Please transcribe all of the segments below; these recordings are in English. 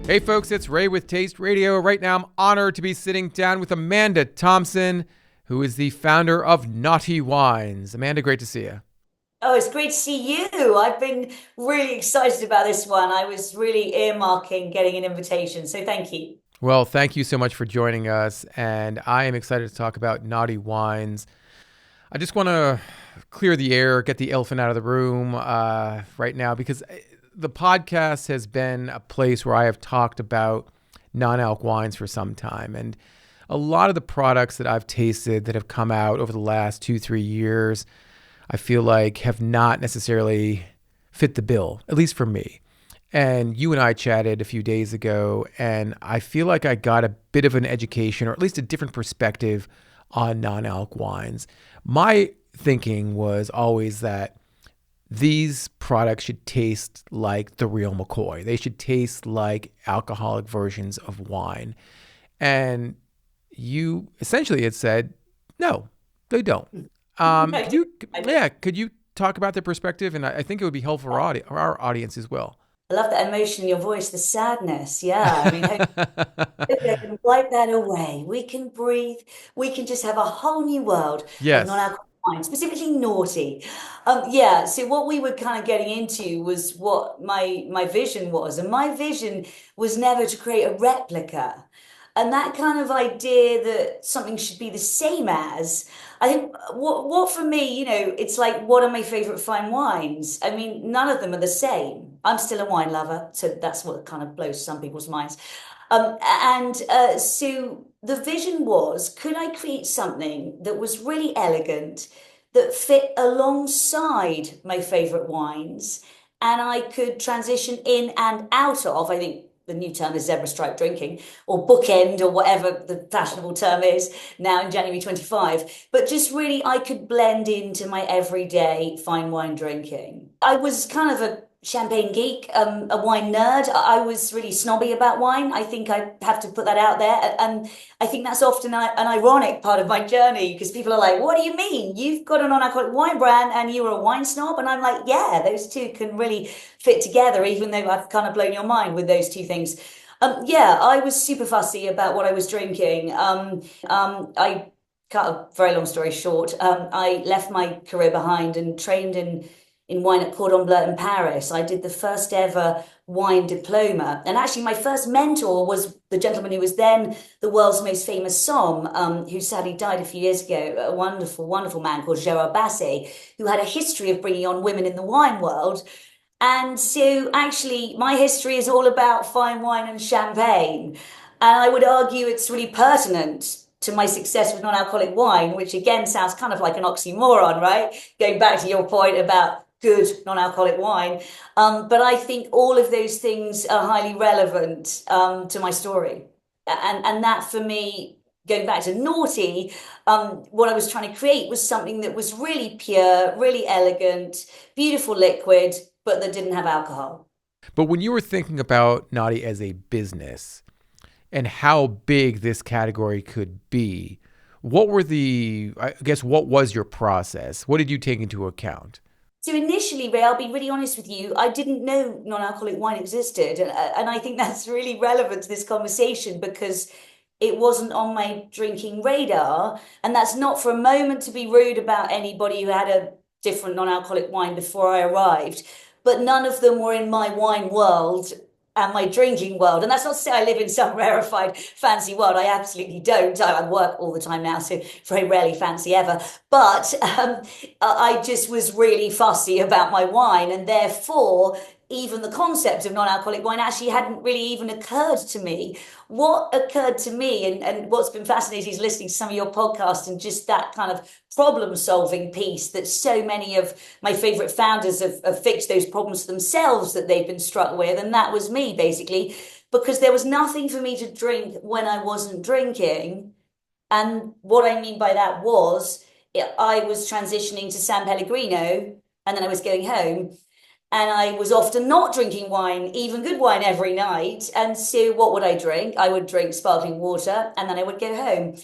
Hey folks, it's Ray with Taste Radio. Right now I'm honored to be sitting down with Amanda Thomson, who is the founder of Noughty Wines. Amanda, great to see you. Oh, it's great to see you. I've been really excited about this one. I was really earmarking getting an invitation, so thank you. Well, thank you so much for joining us, and I am excited to talk about Noughty Wines. I just want to clear the air, get the elephant out of the room right now, because the podcast has been a place where I have talked about non-alc wines for some time, and a lot of the products that I've tasted that have come out over the last 2-3 years, I feel like have not necessarily fit the bill, at least for me. And you and I chatted a few days ago, and I feel like I got a bit of an education, or at least a different perspective on non-alc wines. My thinking was always that these products should taste like the real McCoy. They should taste like alcoholic versions of wine. And you essentially had said, no, they don't. No, Could you, I yeah, could you talk about the perspective? And I think it would be helpful for our audience as well. love that emotion in your voice, the sadness. Yeah, I mean, hopefully I can wipe that away. We can breathe. We can just have a whole new world of Yes. non-alcoholic wine, specifically naughty. Yeah. So what we were kind of getting into was what my vision was, and my vision was never to create a replica. And that kind of idea that something should be the same as, I think what for me, it's like, what are my favorite fine wines? I mean, none of them are the same. I'm still a wine lover, so that's what kind of blows some people's minds. And so the vision was, could I create something that was really elegant, that fit alongside my favorite wines, and I could transition in and out of, I think the new term is zebra stripe drinking, or bookend, or whatever the fashionable term is now in January 25. But just really, I could blend into my everyday fine wine drinking. I was kind of a champagne geek, a wine nerd. I was really snobby about wine. I think I have to put that out there. And I think that's often an ironic part of my journey, because people are like, what do you mean? You've got a non-alcoholic wine brand and you're a wine snob? And I'm like, yeah, those two can really fit together, even though I've kind of blown your mind with those two things. Yeah, I was super fussy about what I was drinking. I cut a very long story short. I left my career behind and trained in wine at Cordon Bleu in Paris. I did the first ever wine diploma. And actually, my first mentor was the gentleman who was then the world's most famous somm, who sadly died a few years ago, a wonderful, wonderful man called Gerard Basset, who had a history of bringing on women in the wine world. And so, actually, my history is all about fine wine and champagne. And I would argue it's really pertinent to my success with non-alcoholic wine, which again sounds kind of like an oxymoron, right? Going back to your point about good non-alcoholic wine. But I think all of those things are highly relevant to my story. And that for me, going back to naughty, what I was trying to create was something that was really pure, really elegant, beautiful liquid, but that didn't have alcohol. But when you were thinking about Naughty as a business and how big this category could be, I guess, what was your process? What did you take into account? So initially, Ray, I'll be really honest with you, I didn't know non-alcoholic wine existed. And I think that's really relevant to this conversation because it wasn't on my drinking radar. And that's not for a moment to be rude about anybody who had a different non-alcoholic wine before I arrived, but none of them were in my wine world and my drinking world. And that's not to say I live in some rarefied fancy world. I absolutely don't. I work all the time now, so very rarely fancy ever. But I just was really fussy about my wine, and therefore even the concept of non-alcoholic wine actually hadn't really even occurred to me. What occurred to me, and what's been fascinating is listening to some of your podcasts and just that kind of problem solving piece that so many of my favorite founders have fixed those problems themselves that they've been struck with. And that was me, basically, because there was nothing for me to drink when I wasn't drinking. And what I mean by that was, I was transitioning to San Pellegrino, and then I was going home. And I was often not drinking wine, even good wine, every night. And so what would I drink? I would drink sparkling water, and then I would go home.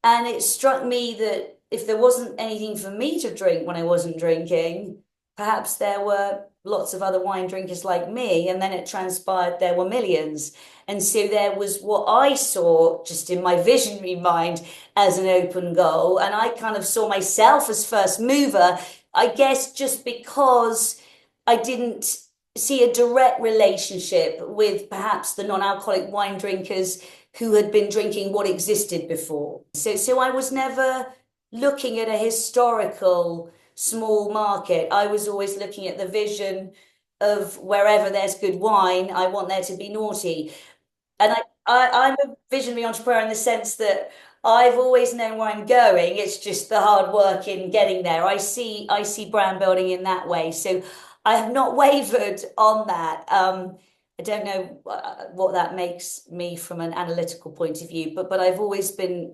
And it struck me that if there wasn't anything for me to drink when I wasn't drinking, perhaps there were lots of other wine drinkers like me, and then it transpired there were millions. And so there was what I saw just in my visionary mind as an open goal, and I kind of saw myself as first mover, I guess just because I didn't see a direct relationship with perhaps the non-alcoholic wine drinkers who had been drinking what existed before. So I was never looking at a historical small market. I was always looking at the vision of wherever there's good wine, I want there to be naughty. And I'm a visionary entrepreneur in the sense that I've always known where I'm going. It's just the hard work in getting there. I see brand building in that way. So I have not wavered on that. I don't know what that makes me from an analytical point of view, but I've always been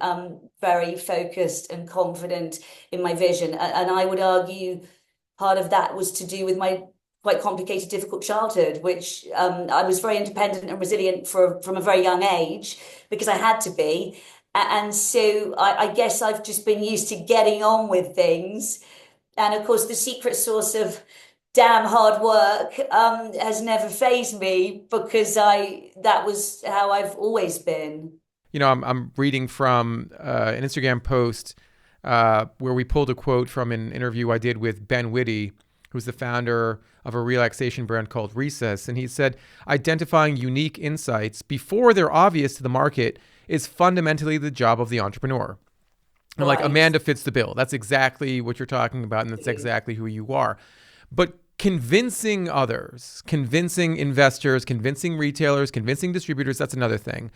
very focused and confident in my vision. And I would argue part of that was to do with my quite complicated, difficult childhood, which I was very independent and resilient from a very young age because I had to be. And so I guess I've just been used to getting on with things. And of course, the secret source of damn hard work has never fazed me because that was how I've always been. I'm reading from an Instagram post where we pulled a quote from an interview I did with Ben Whitty, who's the founder of a relaxation brand called Recess. And he said, identifying unique insights before they're obvious to the market is fundamentally the job of the entrepreneur. And like Amanda fits the bill. That's exactly what you're talking about. And that's exactly who you are. But convincing others, convincing investors, convincing retailers, convincing distributors, that's another thing.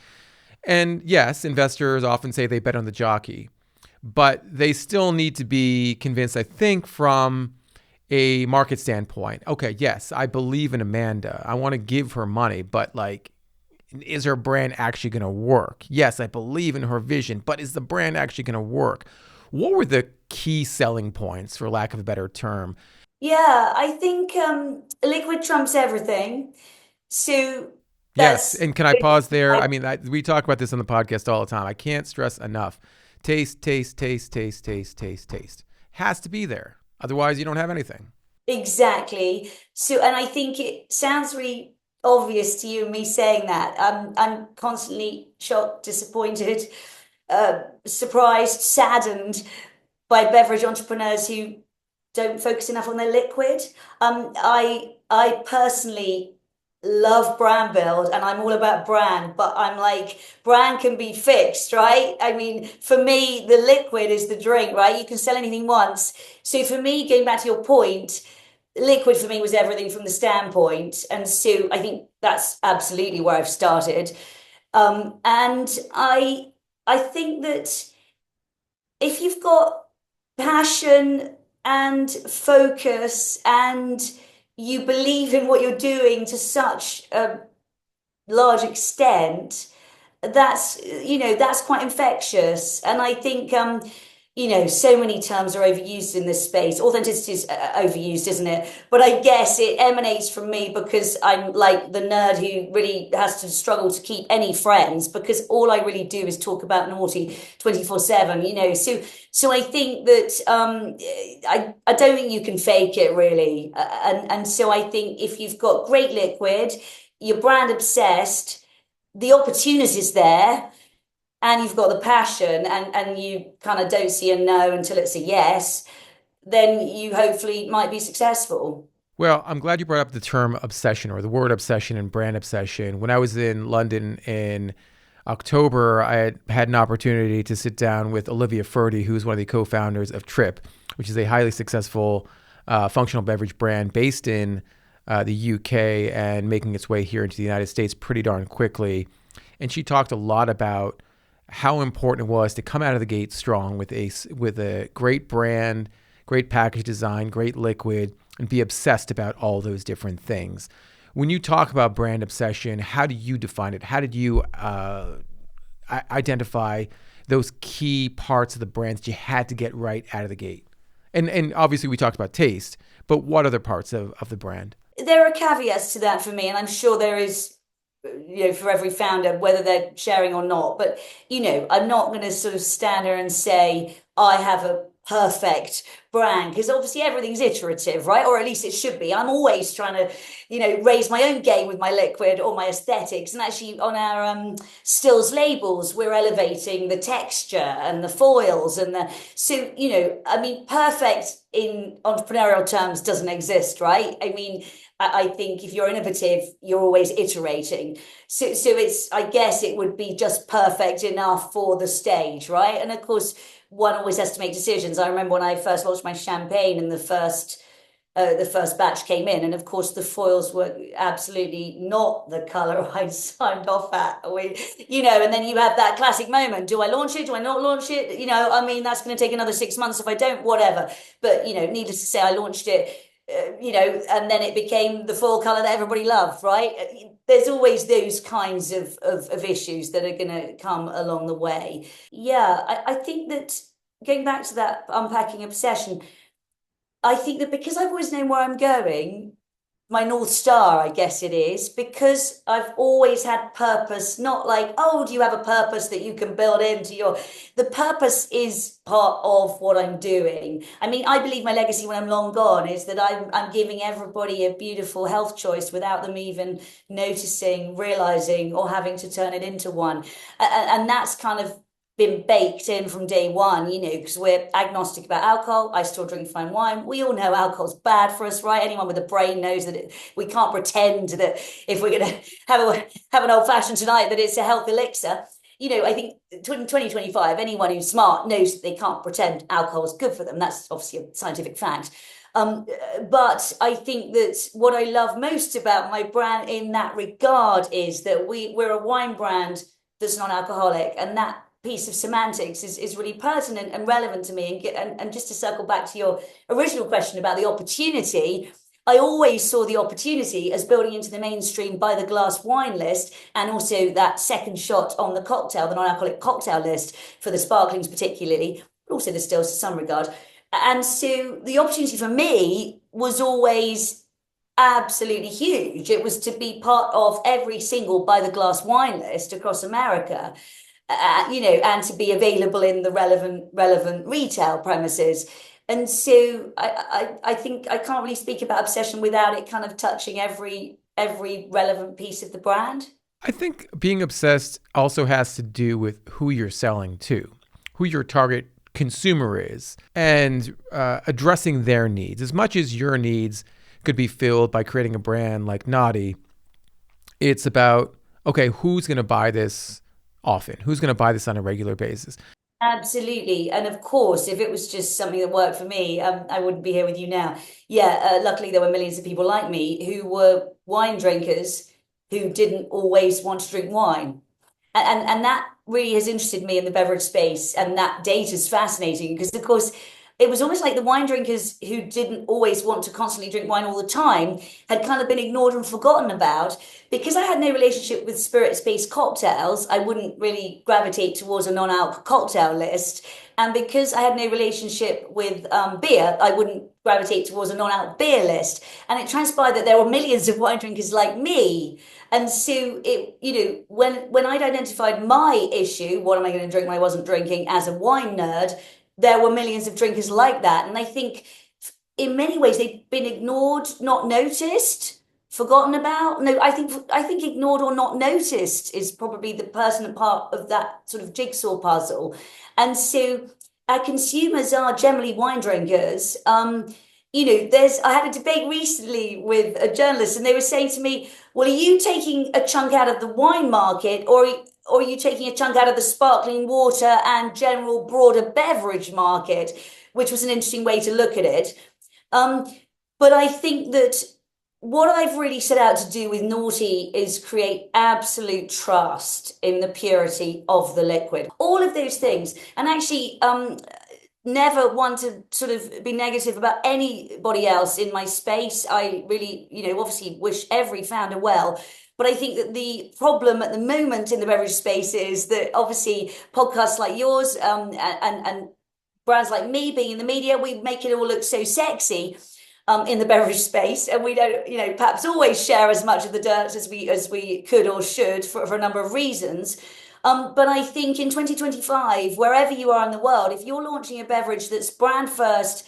And yes, investors often say they bet on the jockey, but they still need to be convinced, I think, from a market standpoint. Okay, yes, I believe in Amanda. I want to give her money, but like, is her brand actually going to work? Yes, I believe in her vision, but is the brand actually going to work? What were the key selling points, for lack of a better term? Yeah, I think liquid trumps everything. So Yes, that's and can I pause there? I mean, we talk about this on the podcast all the time. I can't stress enough. Taste, taste, taste, taste, taste, taste, taste. Has to be there. Otherwise, you don't have anything. exactly. So, and I think it sounds really obvious to you and me saying that. I'm constantly shocked, disappointed, surprised, saddened by beverage entrepreneurs who don't focus enough on their liquid. I personally love brand build and I'm all about brand, but I'm like, brand can be fixed, right? I mean, for me, the liquid is the drink, right? You can sell anything once. So for me, going back to your point, liquid for me was everything from the standpoint. And so I think that's absolutely where I've started. And I think that if you've got passion and focus and you believe in what you're doing to such a large extent, that's quite infectious. And I think so many terms are overused in this space. Authenticity is overused, isn't it? But I guess it emanates from me because I'm like the nerd who really has to struggle to keep any friends because all I really do is talk about naughty 24/7. So I think that I don't think you can fake it really. And so I think if you've got great liquid, you're brand obsessed, the opportunity's there and you've got the passion and you kind of don't see a no until it's a yes, then you hopefully might be successful. Well, I'm glad you brought up the term obsession or the word obsession and brand obsession. When I was in London in October, I had an opportunity to sit down with Olivia Ferdy, who's one of the co-founders of Trip, which is a highly successful functional beverage brand based in the UK and making its way here into the United States pretty darn quickly. And she talked a lot about how important it was to come out of the gate strong with a great brand, great package design, great liquid, and be obsessed about all those different things. When you talk about brand obsession, how do you define it? How did you identify those key parts of the brand that you had to get right out of the gate? And obviously we talked about taste, but what other parts of the brand? There are caveats to that for me, and I'm sure there is, for every founder, whether they're sharing or not. But, I'm not going to sort of stand there and say, I have a perfect brand, because obviously everything's iterative, right? Or at least it should be. I'm always trying to, raise my own game with my liquid or my aesthetics. And actually on our stills labels, we're elevating the texture and the foils and so, I mean, perfect in entrepreneurial terms doesn't exist, right? I mean, I think if you're innovative, you're always iterating. So it's, I guess it would be just perfect enough for the stage, right? And of course, one always has to make decisions. I remember when I first launched my champagne and the first batch came in, and of course the foils were absolutely not the color I'd signed off at. And then you have that classic moment: do I launch it? Do I not launch it? I mean, that's going to take another 6 months if I don't. Whatever. But needless to say, I launched it. And then it became the foil color that everybody loved, right? There's always those kinds of issues that are going to come along the way. Yeah, I think that going back to that unpacking obsession, I think that because I've always known where I'm going, my North Star, I guess it is, because I've always had purpose, not like, oh, do you have a purpose that you can build into the purpose is part of what I'm doing. I mean, I believe my legacy when I'm long gone is that I'm giving everybody a beautiful health choice without them even noticing, realizing, or having to turn it into one. And that's kind of been baked in from day one, because we're agnostic about alcohol. I still drink fine wine. We all know alcohol's bad for us, right? Anyone with a brain knows that we can't pretend that if we're going to have an old fashioned tonight, that it's a health elixir. I think 2025, anyone who's smart knows that they can't pretend alcohol is good for them. That's obviously a scientific fact. But I think that what I love most about my brand in that regard is that we're a wine brand that's non-alcoholic, and that piece of semantics is really pertinent and relevant to me. And just to circle back to your original question about the opportunity, I always saw the opportunity as building into the mainstream by the glass wine list, and also that second shot on the cocktail, the non-alcoholic cocktail list for the sparklings particularly, but also the stills to some regard. And so the opportunity for me was always absolutely huge. It was to be part of every single by the glass wine list across America. And to be available in the relevant retail premises. And so I think I can't really speak about obsession without it kind of touching every relevant piece of the brand. I think being obsessed also has to do with who you're selling to, who your target consumer is, and addressing their needs. As much as your needs could be filled by creating a brand like Noughty, it's about, okay, who's going to buy this often? Who's going to buy this on a regular basis? Absolutely. And of course, if it was just something that worked for me, I wouldn't be here with you now. Yeah, luckily there were millions of people like me who were wine drinkers who didn't always want to drink wine. And that really has interested me in the beverage space. And that data is fascinating because, of course, it was almost like the wine drinkers who didn't always want to constantly drink wine all the time had kind of been ignored and forgotten about. Because I had no relationship with spirits-based cocktails, I wouldn't really gravitate towards a non-alc cocktail list. And because I had no relationship with beer, I wouldn't gravitate towards a non-alc beer list. And it transpired that there were millions of wine drinkers like me. And so when I'd identified my issue, what am I going to drink when I wasn't drinking, as a wine nerd, there were millions of drinkers like that. And I think in many ways they've been ignored, not noticed, forgotten about. No, I think ignored or not noticed is probably the pertinent part of that sort of jigsaw puzzle. And so our consumers are generally wine drinkers. I had a debate recently with a journalist, and they were saying to me, well, are you taking a chunk out of the wine market, or are you taking a chunk out of the sparkling water and general broader beverage market? Which was an interesting way to look at it. But I think that what I've really set out to do with Noughty is create absolute trust in the purity of the liquid. All of those things. And actually, never want to sort of be negative about anybody else in my space. I really, obviously wish every founder well. But I think that the problem at the moment in the beverage space is that obviously podcasts like yours and brands like me being in the media, we make it all look so sexy in the beverage space, and we don't, perhaps always share as much of the dirt as we could or should for a number of reasons. But I think in 2025, wherever you are in the world, if you're launching a beverage that's brand first,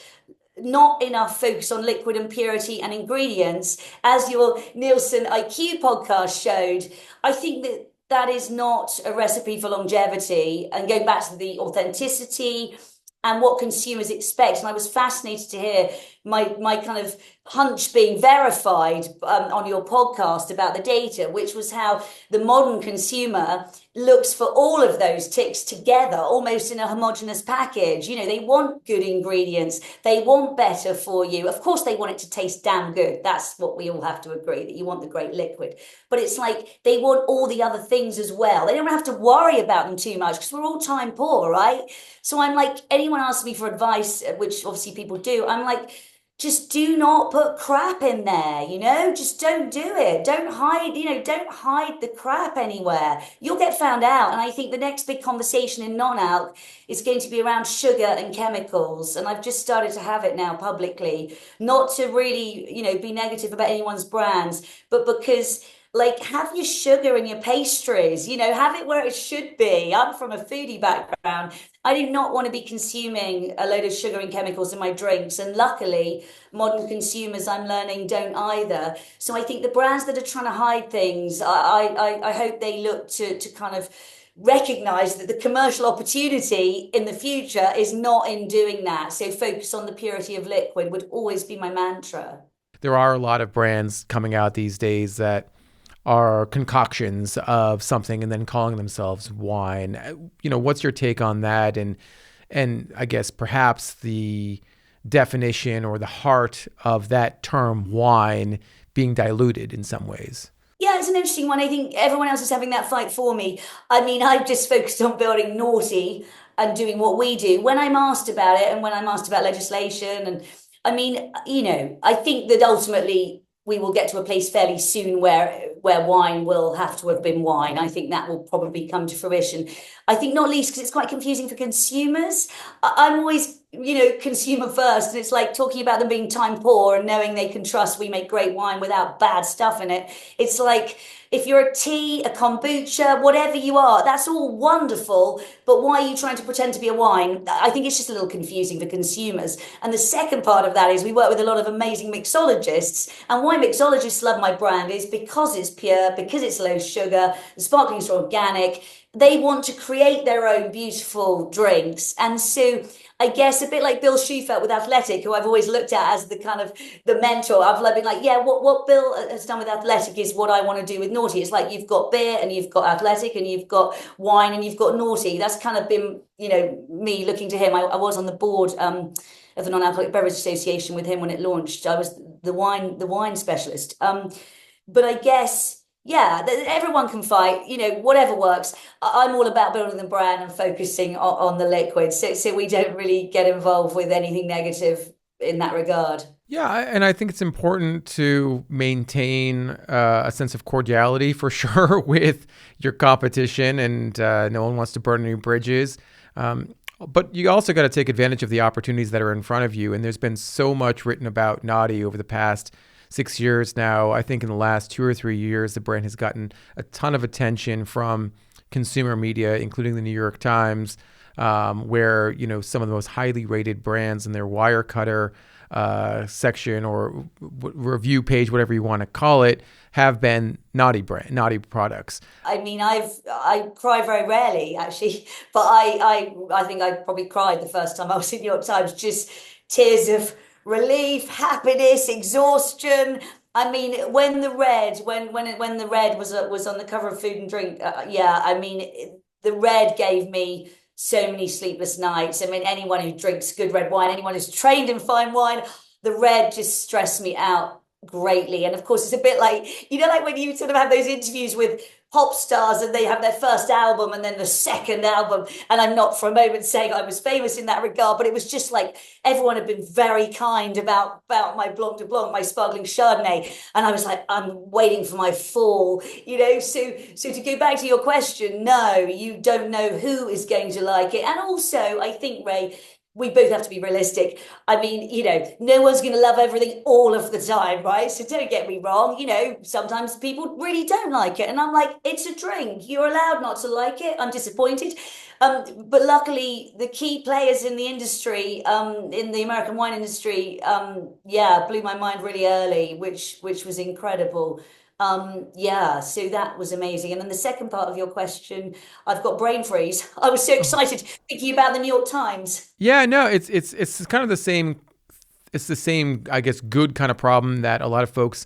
not enough focus on liquid and purity and ingredients, as your Nielsen IQ podcast showed. I think that that is not a recipe for longevity. And going back to the authenticity and what consumers expect. And I was fascinated to hear my kind of hunch being verified on your podcast about the data, which was how the modern consumer looks for all of those ticks together, almost in a homogenous package. You know, they want good ingredients, they want better for you. Of course, they want it to taste damn good. That's what we all have to agree, that you want the great liquid. But it's like they want all the other things as well. They don't have to worry about them too much because we're all time poor, right? So I'm like, anyone asks me for advice, which obviously people do, I'm like, just do not put crap in there, you know, just don't do it. Don't hide, you know, don't hide the crap anywhere. You'll get found out. And I think the next big conversation in non-alc is going to be around sugar and chemicals. And I've just started to have it now publicly, not to really, you know, be negative about anyone's brands, but because like have your sugar in your pastries, you know, have it where it should be. I'm from a foodie background. I do not want to be consuming a load of sugar and chemicals in my drinks. And luckily, modern consumers, I'm learning, don't either. So I think the brands that are trying to hide things, I hope they look to kind of recognize that the commercial opportunity in the future is not in doing that. So focus on the purity of liquid would always be my mantra. There are a lot of brands coming out these days that are concoctions of something and then calling themselves wine. You know, what's your take on that? And I guess perhaps the definition or the heart of that term wine being diluted in some ways. Yeah, it's an interesting one. I think everyone else is having that fight for me. I mean, I've just focused on building Naughty and doing what we do. When I'm asked about it and when I'm asked about legislation, and I mean, you know, I think that ultimately we will get to a place fairly soon where wine will have to have been wine. I think that will probably come to fruition. I think not least because it's quite confusing for consumers. I'm always, you know, consumer first, and it's like talking about them being time poor and knowing they can trust we make great wine without bad stuff in it. It's like if you're a tea, a kombucha, whatever you are, that's all wonderful. But why are you trying to pretend to be a wine? I think it's just a little confusing for consumers. And the second part of that is we work with a lot of amazing mixologists. And why mixologists love my brand is because it's pure, because it's low sugar, the sparklings are organic. They want to create their own beautiful drinks. And so I guess a bit like Bill Schufert with Athletic, who I've always looked at as the kind of the mentor. I've been like, yeah, what Bill has done with Athletic is what I want to do with Naughty. It's like you've got beer and you've got Athletic and you've got wine and you've got Naughty. That's kind of been, you know, me looking to him. I was on the board of the Non-Alcoholic Beverage Association with him when it launched. I was the wine specialist. But I guess yeah, everyone can fight, you know, whatever works. I'm all about building the brand and focusing on the liquid. So we don't really get involved with anything negative in that regard. Yeah, and I think it's important to maintain a sense of cordiality for sure with your competition, and no one wants to burn any bridges. But you also got to take advantage of the opportunities that are in front of you. And there's been so much written about Noughty over the past 6 years now. I think in the last 2 or 3 years, the brand has gotten a ton of attention from consumer media, including the New York Times, where, you know, some of the most highly rated brands in their Wirecutter section or review page, whatever you want to call it, have been Noughty products. I mean, I cry very rarely actually, but I think I probably cried the first time I was in New York Times, just tears of relief, happiness, exhaustion. I mean, when the red was on the cover of Food and Drink, yeah, I mean, the red gave me so many sleepless nights. I mean, anyone who drinks good red wine, anyone who's trained in fine wine, the red just stressed me out greatly. And of course, it's a bit like, you know, like when you sort of have those interviews with pop stars and they have their first album and then the second album. And I'm not for a moment saying I was famous in that regard, but it was just like everyone had been very kind about my Blanc de Blanc, my sparkling Chardonnay. And I was like, I'm waiting for my fall, you know. So to go back to your question, no, you don't know who is going to like it. And also, I think, Ray, we both have to be realistic. I mean, no one's going to love everything all of the time, right? So don't get me wrong. Sometimes people really don't like it. And I'm like, it's a drink. You're allowed not to like it. I'm disappointed. But luckily, the key players in the industry, in the American wine industry, yeah, blew my mind really early, which was incredible. Yeah, so that was amazing. And then the second part of your question, I've got brain freeze. I was so excited thinking about the New York Times. Yeah, no, it's kind of the same. It's the same, I guess, good kind of problem that a lot of folks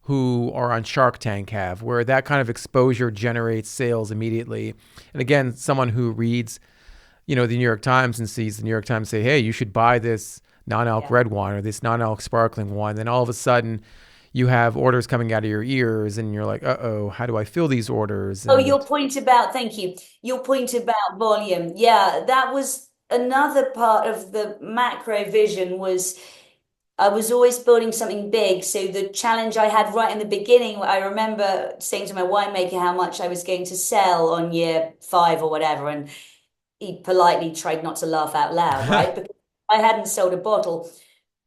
who are on Shark Tank have, where that kind of exposure generates sales immediately. And again, someone who reads, the New York Times and sees the New York Times say, "Hey, you should buy this non-alc Yeah. red wine or this non-alc sparkling wine," then all of a sudden you have orders coming out of your ears, and you're like, "Uh-oh, how do I fill these orders?" Oh, And thank you. Your point about volume. Yeah, that was another part of the macro vision was I was always building something big. So the challenge I had right in the beginning, I remember saying to my winemaker how much I was going to sell on year 5 or whatever, and he politely tried not to laugh out loud, right? Because I hadn't sold a bottle,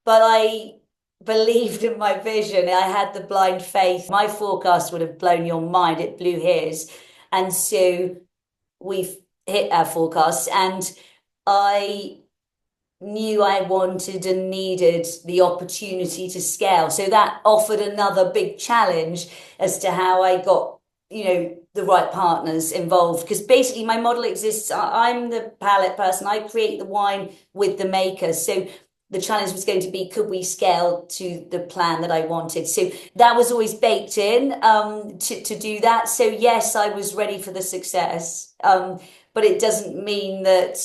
but I believed in my vision. I had the blind faith. My forecast would have blown your mind. It blew his. And so we've hit our forecasts, and I knew I wanted and needed the opportunity to scale. So that offered another big challenge as to how I got, the right partners involved. Because basically my model exists. I'm the palate person. I create the wine with the maker. So the challenge was going to be, could we scale to the plan that I wanted? So that was always baked in, to do that. So yes, I was ready for the success. But it doesn't mean that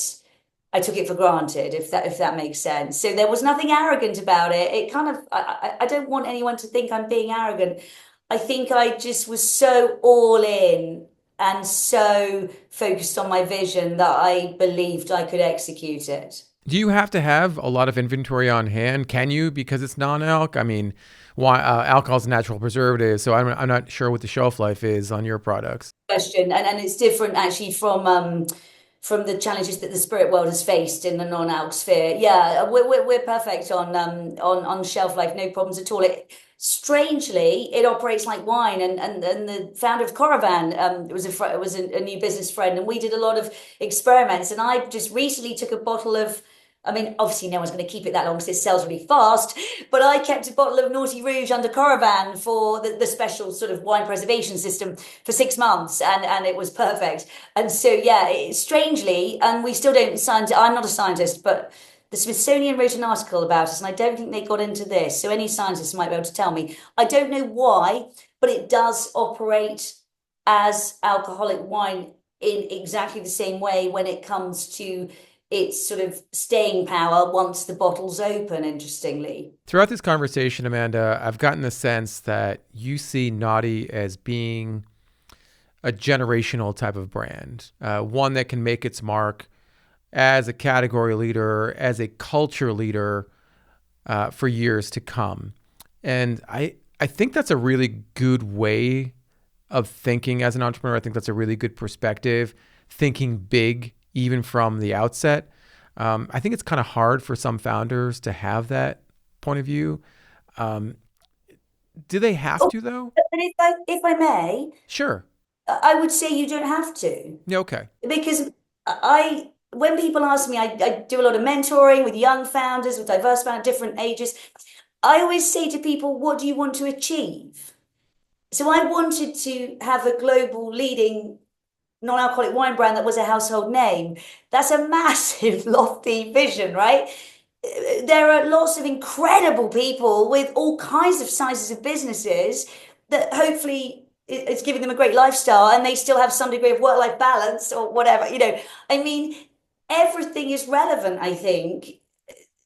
I took it for granted, if that makes sense. So there was nothing arrogant about it. It kind of I don't want anyone to think I'm being arrogant. I think I just was so all in and so focused on my vision that I believed I could execute it. do you have to have a lot of inventory on hand? Can you, because it's non-alc? I mean, why alcohol is a natural preservative, so I'm not sure what the shelf life is on your products. Question, and it's different actually from the challenges that the spirit world has faced in the non-alc sphere. Yeah, we're perfect on shelf life, no problems at all. Strangely, it operates like wine, and the founder of Coravan was a new business friend, and we did a lot of experiments. And I just recently took a bottle of. I mean, obviously, no one's going to keep it that long because it sells really fast. But I kept a bottle of Noughty Rouge under Coravan for the special sort of wine preservation system for 6 months, and it was perfect. And so, yeah, strangely, and we still don't science. I'm not a scientist, but the Smithsonian wrote an article about us, and I don't think they got into this. So any scientists might be able to tell me. I don't know why, but it does operate as alcoholic wine in exactly the same way when it comes to its sort of staying power once the bottle's open, interestingly. Throughout this conversation, Amanda, I've gotten the sense that you see Noughty as being a generational type of brand, one that can make its mark as a category leader, as a culture leader for years to come. And I think that's a really good way of thinking as an entrepreneur. I think that's a really good perspective, thinking big, even from the outset. I think it's kind of hard for some founders to have that point of view. Do they have Oh, to, though? but if I may, Sure. I would say you don't have to. Yeah, okay. Because when people ask me, I do a lot of mentoring with young founders, with diverse founders, different ages. I always say to people, what do you want to achieve? So I wanted to have a global leading non-alcoholic wine brand that was a household name. That's a massive, lofty vision, right? There are lots of incredible people with all kinds of sizes of businesses that hopefully it's giving them a great lifestyle and they still have some degree of work-life balance or whatever. I mean, everything is relevant, I think.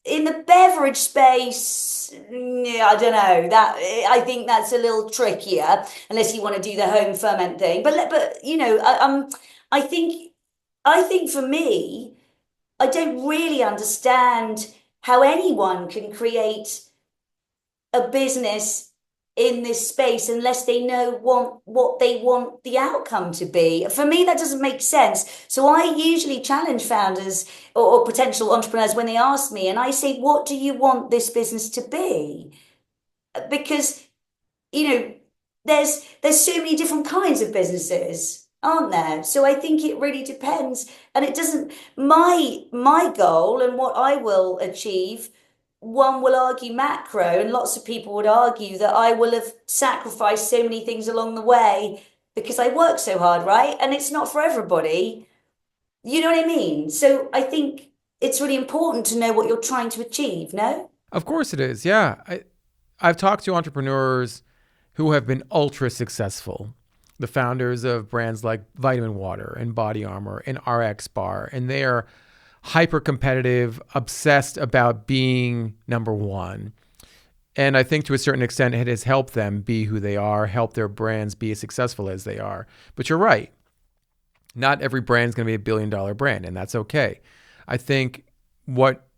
In the beverage space, yeah, I don't know. That I think that's a little trickier unless you want to do the home ferment thing. But I think for me, I don't really understand how anyone can create a business in this space unless they know what they want the outcome to be. For me, that doesn't make sense. So I usually challenge founders or potential entrepreneurs when they ask me, and I say, what do you want this business to be? Because, you know, there's so many different kinds of businesses, aren't there? So I think it really depends. And it doesn't, my goal and what I will achieve, one will argue macro, and lots of people would argue that I will have sacrificed so many things along the way because I work so hard, right? And it's not for everybody. You know what I mean? So I think it's really important to know what you're trying to achieve, no? Of course it is. Yeah. I've talked to entrepreneurs who have been ultra successful, the founders of brands like Vitamin Water and Body Armor and RX Bar, and they are hyper competitive, obsessed about being number one. And I think to a certain extent, it has helped them be who they are, help their brands be as successful as they are. But you're right. Not every brand is going to be $1 billion brand, and that's okay. I think what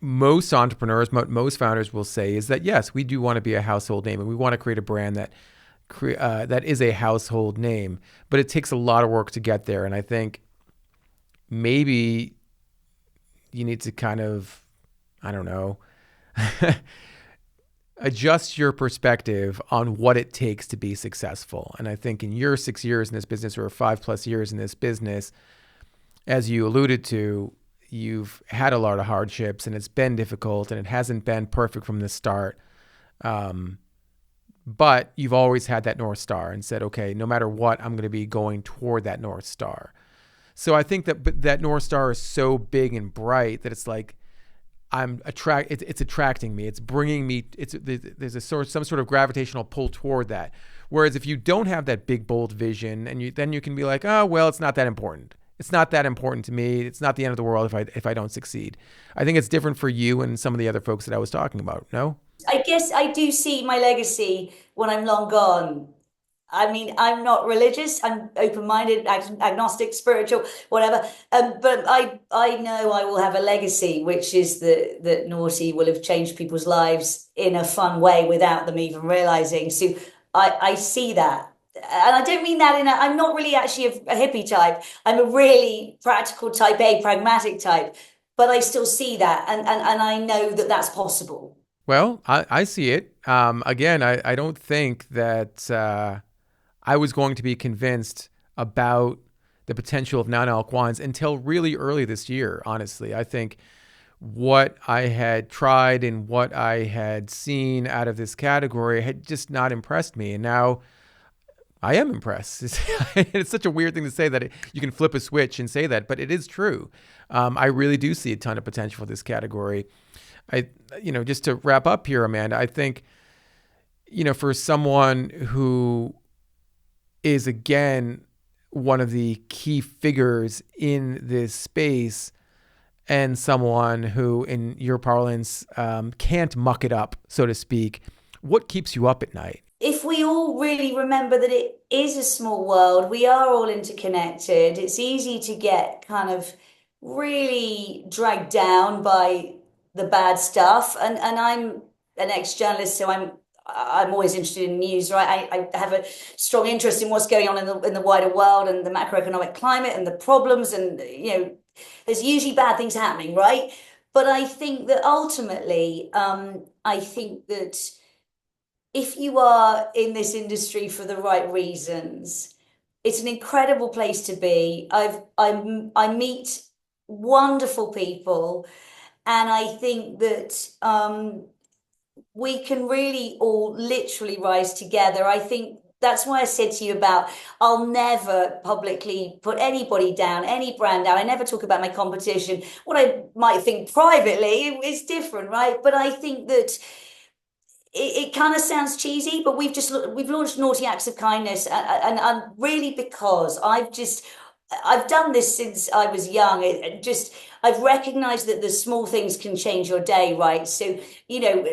most entrepreneurs, most founders will say is that, yes, we do want to be a household name and we want to create a brand that is a household name, but it takes a lot of work to get there. And I think maybe you need to kind of, I don't know, adjust your perspective on what it takes to be successful. And I think in your 6 years in this business, or 5+ years in this business, as you alluded to, you've had a lot of hardships and it's been difficult and it hasn't been perfect from the start. But you've always had that North Star and said, okay, no matter what, I'm going to be going toward that North Star. So I think that North Star is so big and bright that it's like, it's attracting me. It's bringing me, there's some sort of gravitational pull toward that. Whereas if you don't have that big, bold vision, and then you can be like, oh, well, it's not that important. It's not that important to me. It's not the end of the world if I don't succeed. I think it's different for you and some of the other folks that I was talking about. No? I guess I do see my legacy when I'm long gone. I mean, I'm not religious. I'm open-minded, agnostic, spiritual, whatever. But I know I will have a legacy, which is that Noughty will have changed people's lives in a fun way without them even realizing. So I see that. And I don't mean that I'm not really actually a hippie type. I'm a really practical type A, pragmatic type. But I still see that. And I know that that's possible. Well, I see it. Again, I don't think that I was going to be convinced about the potential of non-alc wines until really early this year, honestly. I think what I had tried and what I had seen out of this category had just not impressed me. And now I am impressed. It's such a weird thing to say that you can flip a switch and say that, but it is true. I really do see a ton of potential for this category. Just to wrap up here, Amanda, I think, for someone who is, again, one of the key figures in this space and someone who, in your parlance, can't muck it up, so to speak, what keeps you up at night? If we all really remember that it is a small world, we are all interconnected, it's easy to get kind of really dragged down by the bad stuff. And I'm an ex-journalist, so I'm always interested in news, right? I have a strong interest in what's going on in the wider world and the macroeconomic climate and the problems, and there's usually bad things happening, right? But I think that ultimately, I think that if you are in this industry for the right reasons, it's an incredible place to be. I meet wonderful people, and I think that we can really all literally rise together. I think that's why I said to you about I'll never publicly put anybody down, any brand down. I never talk about my competition. What I might think privately is different, right? But I think that it kind of sounds cheesy, but we've launched Noughty Acts of Kindness, and really because I've done this since I was young. I've recognized that the small things can change your day, right? So,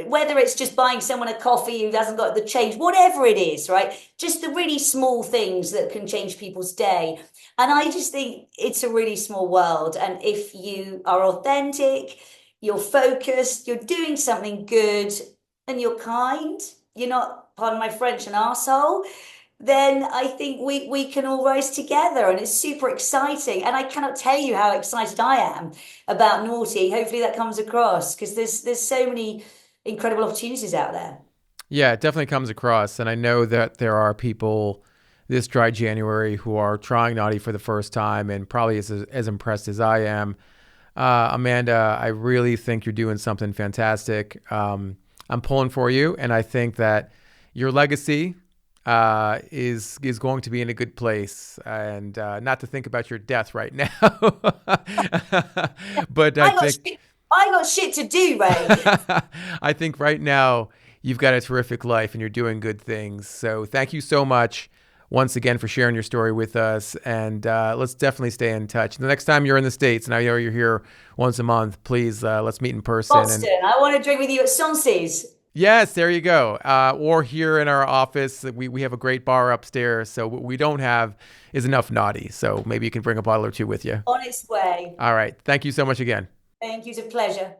whether it's just buying someone a coffee who hasn't got the change, whatever it is, right? Just the really small things that can change people's day. And I just think it's a really small world. And if you are authentic, you're focused, you're doing something good, and you're kind, you're not pardon my French, an arsehole, then I think we can all rise together, and it's super exciting. And I cannot tell you how excited I am about Naughty. Hopefully that comes across, because there's so many incredible opportunities out there. Yeah, it definitely comes across. And I know that there are people this dry January who are trying Naughty for the first time and probably as impressed as I am. Amanda, I really think you're doing something fantastic. I'm pulling for you, and I think that your legacy is going to be in a good place. And not to think about your death right now, but I I got think shit, I got shit to do, Ray. I think right now you've got a terrific life and you're doing good things. So thank you so much once again for sharing your story with us. And let's definitely stay in touch. The next time you're in the States, and I know you're here once a month, please let's meet in person. And Boston. I want to drink with you at Sansi's. yes, there you go. Or here in our office, we have a great bar upstairs. So what we don't have is enough Naughty. So maybe you can bring a bottle or two with you. On its way. All right. Thank you so much again. Thank you. It's a pleasure.